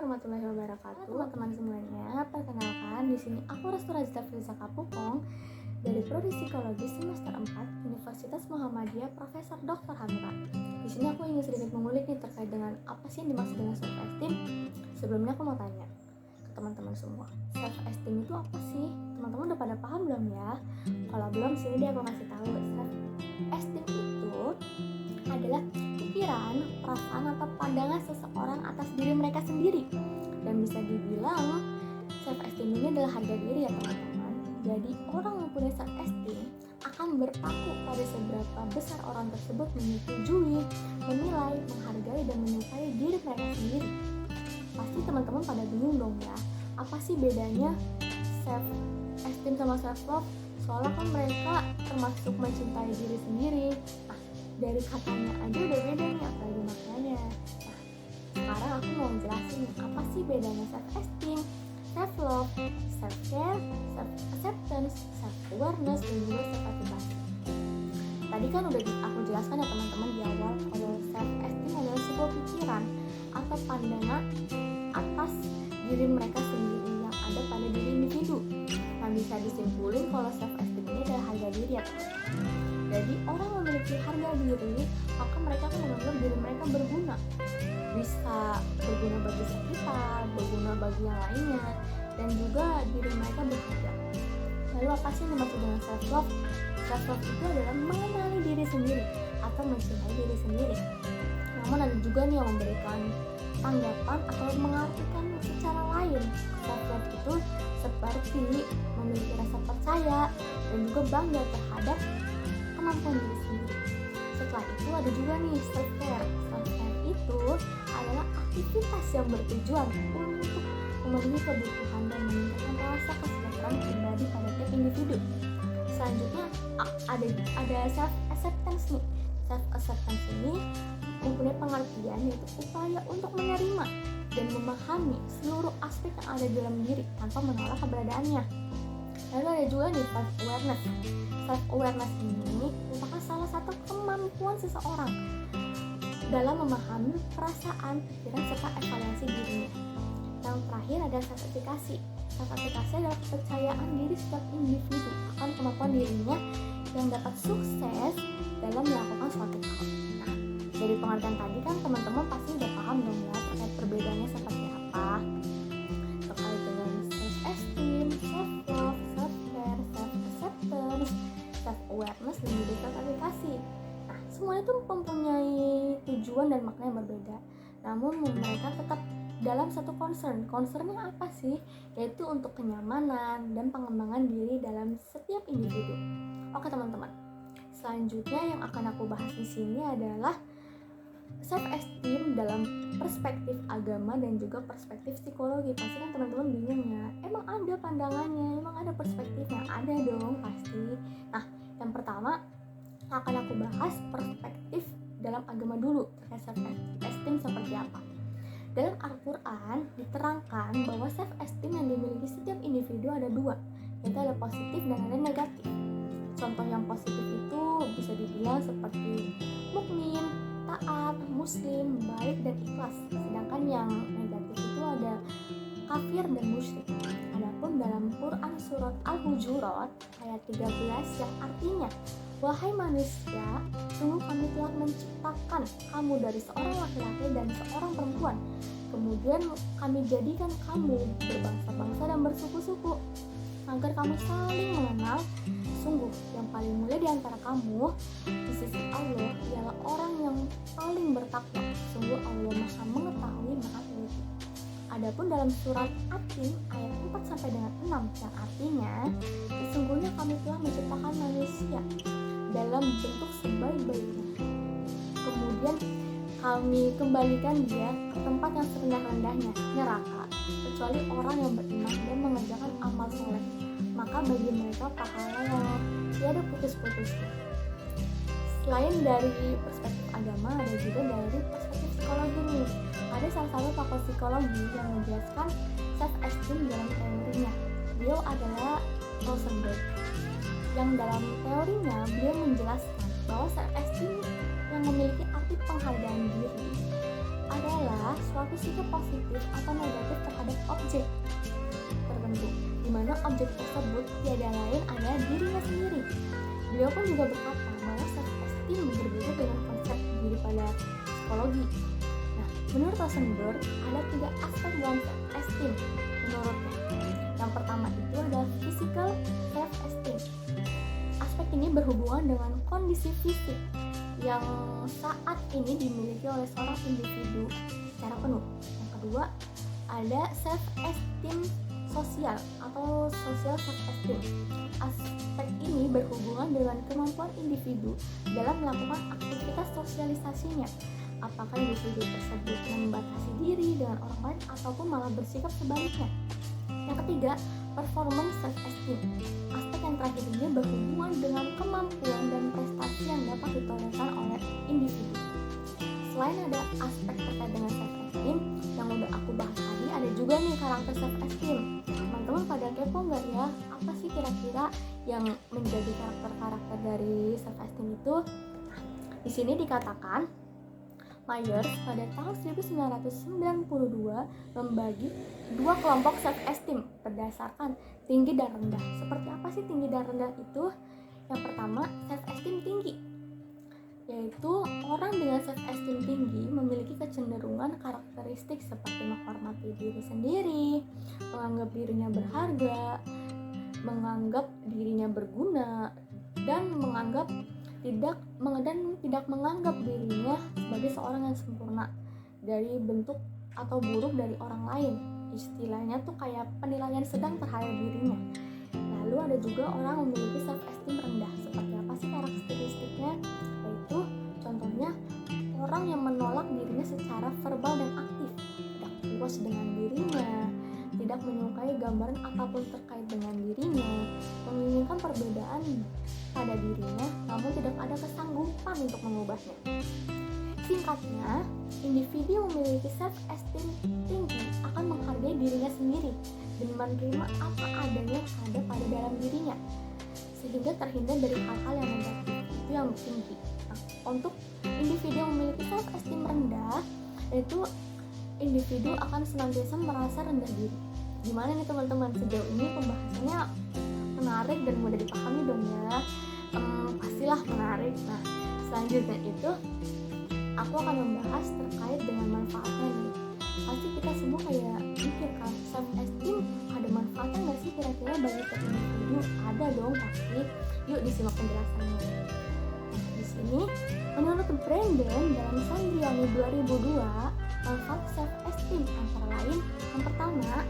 warahmatullahi wabarakatuh. Teman-teman semuanya, perkenalkan di sini aku Restu Razita Filza Kapukong dari Prodi Psikologi semester 4 Universitas Muhammadiyah Profesor Dr. Hamira. Di sini aku ingin sedikit mengulik nih terkait dengan apa sih yang dimaksud dengan self esteem. Sebelumnya aku mau tanya ke teman-teman semua, self esteem itu apa sih? Teman-teman udah pada paham belum ya? Kalau belum, sini deh aku kasih tahu. Self esteem itu adalah pikiran, perasaan atau pandangan seseorang atas diri mereka sendiri. Dan bisa dibilang self esteem ini adalah harga diri ya teman-teman. Jadi orang yang punya self esteem akan berpaku pada seberapa besar orang tersebut menyetujui, menilai, menghargai dan menyukai diri mereka sendiri. Pasti teman-teman pada bingung dong ya, apa sih bedanya self esteem sama self love? Soalnya kan mereka termasuk mencintai diri sendiri. Dari katanya aja udah beda nih, apalagi maknanya. Sekarang aku mau jelasin apa sih bedanya self esteem, self love, self care, self acceptance, self awareness dan juga self afirmasi. Tadi kan udah aku jelaskan ya teman-teman di awal kalau self esteem adalah sebuah pikiran atau pandangan atas diri mereka sendiri yang ada pada diri individu. Nah, bisa disimpulin kalau self esteem ini adalah harga diri ya teman-teman. Jadi orang memiliki harga diri, maka mereka akan menganggap diri mereka berguna. Bisa berguna bagi sekitar, berguna bagi yang lainnya, dan juga diri mereka berharga. Lalu apa sih yang dimaksud dengan self love? Self love itu adalah mengenali diri sendiri atau mencintai diri sendiri. Namun ada juga nih yang memberikan tanggapan atau mengartikan secara lain. Self love itu seperti memiliki rasa percaya dan juga bangga terhadap kemampuan diri sendiri. Setelah itu ada juga nih self care. Self care itu adalah aktivitas yang bertujuan untuk memenuhi kebutuhan dan meningkatkan rasa kesejahteraan pribadi pada tiap individu. Selanjutnya ada self acceptance nih. Self acceptance ini mempunyai pengertian yaitu upaya untuk menerima dan memahami seluruh aspek yang ada dalam diri tanpa menolak keberadaannya. Lalu ada juga nih self awareness. Self awareness ini merupakan salah satu kemampuan seseorang dalam memahami perasaan, pikiran serta evaluasi dirinya. Yang terakhir ada self efficacy. Self efficacy adalah kepercayaan diri setiap individu akan kemampuan dirinya yang dapat sukses dalam melakukan suatu hal. Nah, dari pengertian tadi kan teman-teman pasti udah paham dong ya terkait perbedaannya seperti apa. Terkait dengan self esteem, self love, self care, self acceptance, self awareness dan juga self efficacy. Nah, semuanya itu mempunyai tujuan dan makna yang berbeda. Namun mereka tetap dalam satu concernnya apa sih? Yaitu untuk kenyamanan dan pengembangan diri dalam setiap individu. Oke teman-teman, selanjutnya yang akan aku bahas di sini adalah self esteem dalam perspektif agama dan juga perspektif psikologi. Pasti kan teman-teman bingung ya, emang ada pandangannya, emang ada perspektifnya? Ada dong pasti. Nah, yang pertama akan aku bahas perspektif dalam agama dulu terkait self esteem seperti apa. Dalam Al-Quran diterangkan bahwa self esteem yang dimiliki setiap individu ada dua, yaitu ada positif dan ada negatif. Contoh yang positif itu bisa dibilang seperti mukmin, taat, muslim, baik dan ikhlas. Sedangkan yang negatif itu ada kafir dan musyrik. Adapun dalam Quran surat Al-Hujurat ayat 13 yang artinya, wahai manusia, sungguh kami telah menciptakan kamu dari seorang laki-laki dan seorang perempuan. Kemudian kami jadikan kamu berbangsa-bangsa dan bersuku-suku agar kamu saling mengenal. Sungguh yang paling mulia di antara kamu di sisi Allah ialah orang yang paling bertakwa. Sungguh Allah Maha mengetahui, Maha teliti. Adapun dalam surat At-Tin ayat 4 sampai dengan 6 yang artinya, sesungguhnya kami telah menciptakan manusia dalam bentuk sebaik-baiknya. Kemudian kami kembalikan dia ke tempat yang serendah-rendahnya, neraka, kecuali orang yang beriman dan mengerjakan amal soleh, maka bagi mereka pahala yang tiada putus-putusnya. Selain dari perspektif agama, ada juga dari perspektif psikologi nih. Ada salah satu tokoh psikologi yang menjelaskan self esteem dalam teorinya. Beliau adalah Rosenberg. Yang dalam teorinya beliau menjelaskan bahwa self esteem yang memiliki arti penghargaan diri adalah suatu sikap positif atau negatif terhadap objek tertentu, di mana objek tersebut tiada lain adalah dirinya sendiri. Beliau pun juga berkata bahwa self-esteem berbeda dengan konsep diri pada psikologi. Nah, menurut Rosenberg ada 3 aspek dalam self-esteem menurutnya. Yang pertama itu adalah physical self-esteem. Aspek ini berhubungan dengan kondisi fisik yang saat ini dimiliki oleh seorang individu secara penuh. Yang kedua, ada self-esteem sosial atau social self-esteem. Aspek ini berhubungan dengan kemampuan individu dalam melakukan aktivitas sosialisasinya. Apakah individu tersebut membatasi diri dengan orang lain ataupun malah bersikap sebaliknya. Yang ketiga, performance self-esteem. Aspek yang terakhir ini berhubungan dengan kemampuan dan prestasi yang dapat ditorehkan oleh individu. Selain ada aspek terkait dengan self-esteem yang udah aku bahas tadi, ada juga nih karakter self-esteem. Teman-teman pada kepo nggak ya? Apa sih kira-kira yang menjadi karakter-karakter dari self-esteem itu? Di sini dikatakan Myers pada tahun 1992 membagi 2 kelompok self-esteem berdasarkan tinggi dan rendah. Seperti apa sih tinggi dan rendah itu? Yang pertama, self-esteem tinggi, yaitu orang dengan self-esteem tinggi memiliki kecenderungan karakteristik seperti menghormati diri sendiri, menganggap dirinya berharga, menganggap dirinya berguna, dan tidak menganggap dirinya sebagai seorang yang sempurna dari bentuk atau buruk dari orang lain. Istilahnya tuh kayak penilaian sedang terhadap dirinya. Lalu ada juga orang memiliki self-esteem rendah. Seperti apa sih karakteristiknya? Yaitu contohnya orang yang menolak dirinya secara verbal dan aktif, tidak puas dengan dirinya, tidak menyukai gambaran apapun terkait dengan dirinya, menginginkan perbedaan pada dirinya, namun tidak ada kesanggupan untuk mengubahnya. Singkatnya, individu yang memiliki self-esteem tinggi akan menghargai dirinya sendiri dan menerima apa adanya yang ada pada dalam dirinya, sehingga terhindar dari hal-hal yang negatif. Itu yang tinggi. Nah, untuk individu yang memiliki self-esteem rendah, itu individu akan senantiasa merasa rendah diri. Gimana nih teman-teman, sejauh ini pembahasannya menarik dan mudah dipahami dong ya? Pastilah menarik. Nah, selanjutnya itu aku akan membahas terkait dengan manfaatnya nih. Pasti kita semua kayak mikir kan, self-esteem ada manfaatnya nggak sih kira-kira bagi setiap individu? Ada dong pasti. Yuk disimak penjelasannya. Nah, di sini menurut Brandon dalam Sandriani 2002, manfaat self-esteem antara lain yang pertama,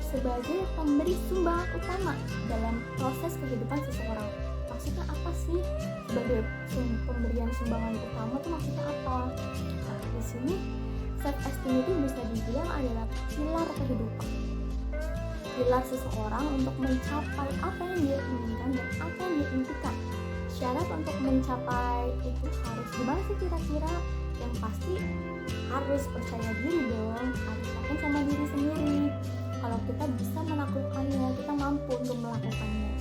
sebagai pemberi sumbangan utama dalam proses kehidupan seseorang. Maksudnya apa sih sebagai pemberian sumbangan utama itu maksudnya apa? Nah, di sini self-esteem itu bisa dibilang adalah pilar kehidupan. Pilar seseorang untuk mencapai apa yang dia inginkan dan apa yang dia impikan. Syarat untuk mencapai itu harus gimana sih kira-kira? Yang pasti harus percaya diri dong, harus yakin sama diri sendiri. Kalau kita bisa melakukannya, kita mampu untuk melakukannya.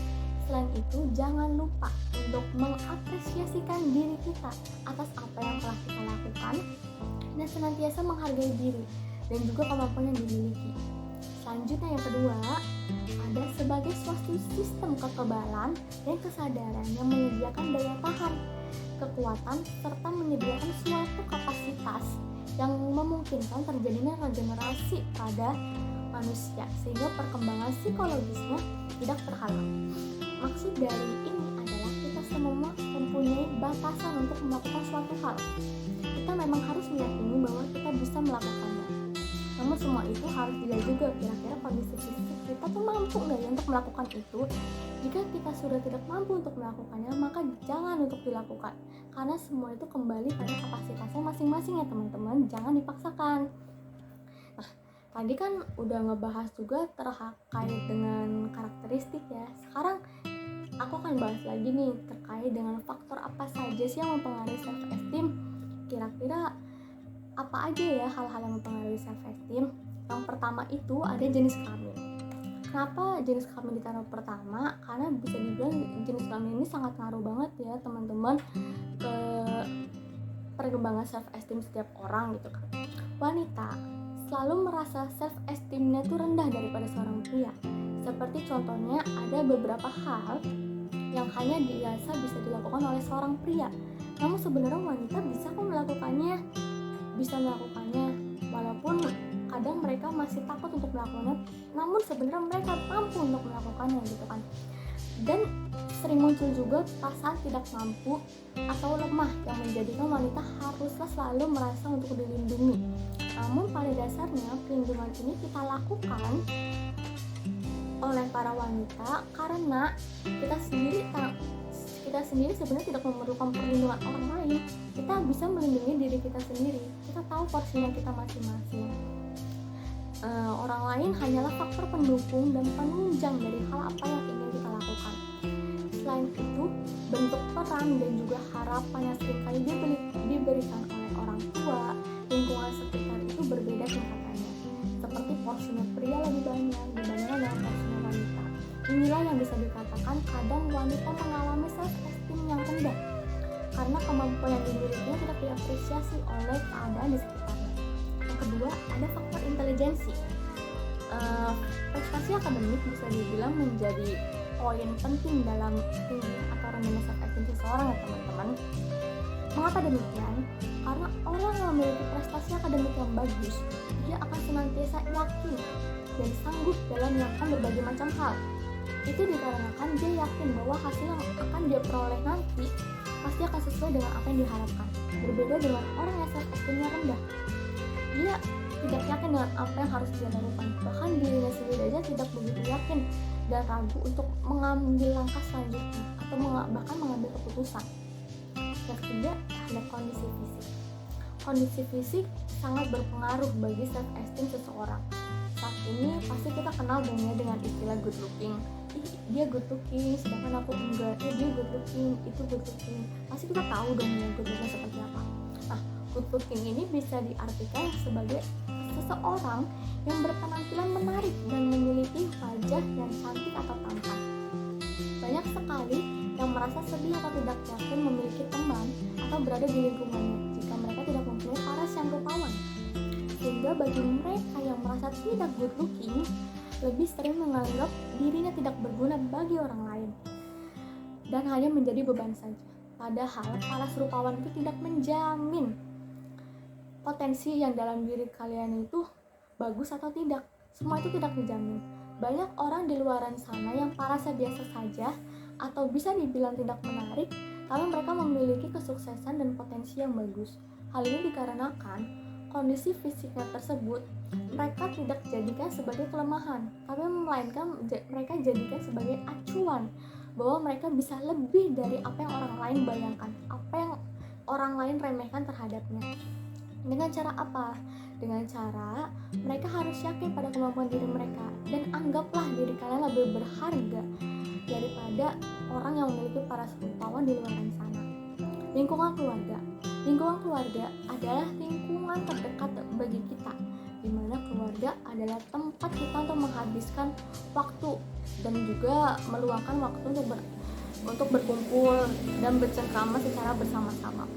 Selain itu, jangan lupa untuk mengapresiasikan diri kita atas apa yang telah kita lakukan dan senantiasa menghargai diri dan juga kemampuan yang dimiliki. Selanjutnya yang kedua, ada sebagai suatu sistem kekebalan dan kesadaran yang menyediakan daya tahan, kekuatan, serta menyediakan suatu kapasitas yang memungkinkan terjadinya regenerasi pada manusia sehingga perkembangan psikologisnya tidak terhalang. Maksud dari ini adalah kita semua mempunyai batasan untuk melakukan suatu hal. Kita memang harus meyakini bahwa kita bisa melakukannya. Namun semua itu harus dilihat juga kira-kira kondisi fisik kita tuh mampu nggak ya untuk melakukan itu. Jika kita sudah tidak mampu untuk melakukannya, maka jangan untuk dilakukan. Karena semua itu kembali pada kapasitasnya masing-masing ya teman-teman. Jangan dipaksakan. Nah, tadi kan udah ngebahas juga terkait dengan karakteristik ya. Sekarang aku akan bahas lagi nih terkait dengan faktor apa saja sih yang mempengaruhi self-esteem. Kira-kira apa aja ya hal-hal yang mempengaruhi self-esteem? Yang pertama itu ada jenis kelamin. Kenapa jenis kelamin ditaruh pertama? Karena bisa dibilang jenis kelamin ini sangat ngaruh banget ya teman-teman ke perkembangan self-esteem setiap orang gitu kan. wanita selalu merasa self-esteemnya tuh rendah daripada seorang pria. Seperti contohnya ada beberapa hal yang hanya dirasa bisa dilakukan oleh seorang pria. Namun sebenarnya wanita bisa kok melakukannya, walaupun kadang mereka masih takut untuk melakukannya, namun sebenarnya mereka mampu untuk melakukannya gitu kan. Dan sering muncul juga perasaan tidak mampu atau lemah yang menjadikan wanita haruslah selalu merasa untuk dilindungi. Namun pada dasarnya perlindungan ini kita lakukan oleh para wanita karena kita sendiri sebenarnya tidak memerlukan perlindungan orang lain. Kita bisa melindungi diri kita sendiri. Kita tahu porsinya kita masing-masing. Orang lain hanyalah faktor pendukung dan penunjang dari hal apa yang ingin kita lakukan. Selain itu, bentuk peran dan juga harapan yang seringkali diberikan oleh orang tua, lingkungan sekitar itu berbeda tingkatannya. Seperti porsinya pria lebih banyak dibandingkan dengan porsinya wanita. Inilah yang bisa dikatakan kadang wanita mengalami self-esteem yang rendah karena kemampuan yang dimilikinya tidak diapresiasi oleh keadaan di sekitarnya. Yang kedua, ada faktor intelijensi. Prestasi akademik bisa dibilang menjadi poin penting dalam tinggi atau rendahnya self-esteem seseorang ya teman-teman. Mengapa demikian? Karena orang yang memiliki prestasi akademik yang bagus, dia akan senantiasa yakin dan sanggup dalam melakukan berbagai macam hal. Itu dikarenakan dia yakin bahwa hasil yang akan dia peroleh nanti pasti akan sesuai dengan apa yang diharapkan. Berbeda dengan orang yang self-esteemnya rendah, dia tidak yakin dengan apa yang harus dia lakukan. Bahkan dirinya sendiri aja tidak begitu yakin dan ragu untuk mengambil langkah selanjutnya atau bahkan mengambil keputusan. Yang ketiga, ada kondisi fisik. Kondisi fisik sangat berpengaruh bagi self-esteem seseorang. Saat ini pasti kita kenal dong ya dengan istilah good looking. Dia good looking, sedangkan aku enggak. Dia good looking, itu good looking. Pasti kita tahu dong ya good looking seperti apa. Nah, good looking ini bisa diartikan sebagai seseorang yang berpenampilan menarik dan memiliki wajah yang cantik atau tampan. Banyak sekali yang merasa sedih atau tidak yakin memiliki teman atau berada di lingkungannya jika mereka tidak mempunyai paras yang rupawan. Sehingga bagi mereka yang merasa tidak good looking, lebih sering menganggap dirinya tidak berguna bagi orang lain dan hanya menjadi beban saja. Padahal paras rupawan itu tidak menjamin potensi yang dalam diri kalian itu bagus atau tidak. Semua itu tidak dijamin. Banyak orang di luaran sana yang parasnya biasa saja atau bisa dibilang tidak menarik, tapi mereka memiliki kesuksesan dan potensi yang bagus. Hal ini dikarenakan kondisi fisiknya tersebut mereka tidak jadikan sebagai kelemahan, tapi melainkan mereka jadikan sebagai acuan bahwa mereka bisa lebih dari apa yang orang lain bayangkan, apa yang orang lain remehkan terhadapnya. Dengan cara apa? Dengan cara mereka harus yakin pada kemampuan diri mereka dan anggaplah diri kalian lebih berharga daripada orang yang memiliki paras rupawan di luar sana. Lingkungan keluarga. Lingkungan keluarga adalah lingkungan terdekat bagi kita, di mana keluarga adalah tempat kita untuk menghabiskan waktu dan juga meluangkan waktu untuk berkumpul dan bercengkrama secara bersama-sama.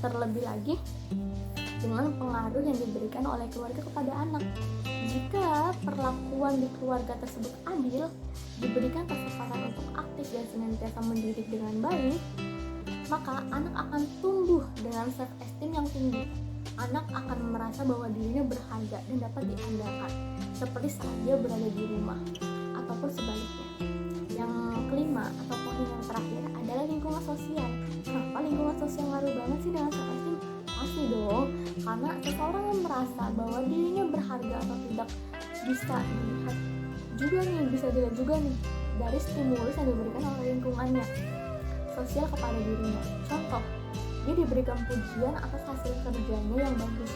Terlebih lagi dengan pengaruh yang diberikan oleh keluarga kepada anak. Jika perlakuan di keluarga tersebut adil, diberikan kesempatan untuk aktif dan senantiasa mendidik dengan baik, maka anak akan tumbuh dengan self-esteem yang tinggi. Anak akan merasa bahwa dirinya berharga dan dapat diandalkan, seperti saat dia berada di rumah, ataupun sebaliknya. Yang kelima atau poin yang terakhir adalah lingkungan sosial. Kenapa lingkungan sosial ngaruh banget sih dengan self-esteem? Pasti dong, karena seseorang yang merasa bahwa dirinya berharga atau tidak bisa dilihat juga nih dari stimulus yang diberikan oleh lingkungannya sosial kepada dirinya. Contoh, dia diberikan pujian atas hasil kerjanya yang bagus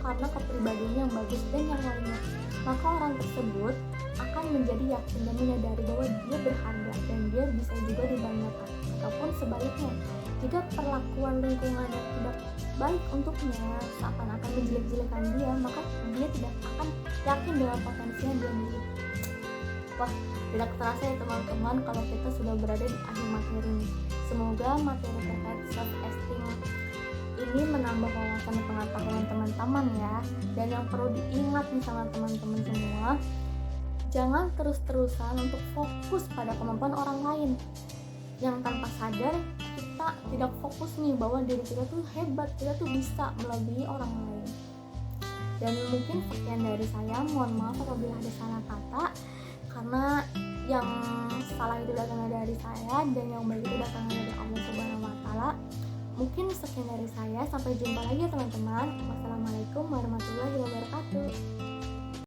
karena kepribadiannya yang bagus dan yang lainnya, maka orang tersebut akan menjadi yakin dan menyadari bahwa dia berharga dan dia bisa juga dibanggakan. Ataupun sebaliknya, jika perlakuan lingkungan yang tidak baik untuknya seakan-akan menjelek-jelekan dia, maka dia tidak akan yakin dengan potensi yang dia miliki. Wah, tidak terasa ya teman-teman kalau kita sudah berada di akhir materi ini. Semoga materi terkait self-esteem ini menambah wawasan dan pengetahuan teman-teman ya. Dan yang perlu diingat misalnya teman-teman semua, jangan terus-terusan untuk fokus pada kemampuan orang lain yang tanpa sadar kita tidak fokus nih bahwa diri kita tuh hebat, kita tuh bisa melebihi orang lain. Dan mungkin sekian dari saya, mohon maaf apabila ada salah kata, karena yang salah itu datangnya dari saya dan yang baik itu datangnya dari Allah Subhanahu wa Ta'ala. Mungkin sekian dari saya, sampai jumpa lagi ya teman-teman. Wassalamualaikum warahmatullahi wabarakatuh.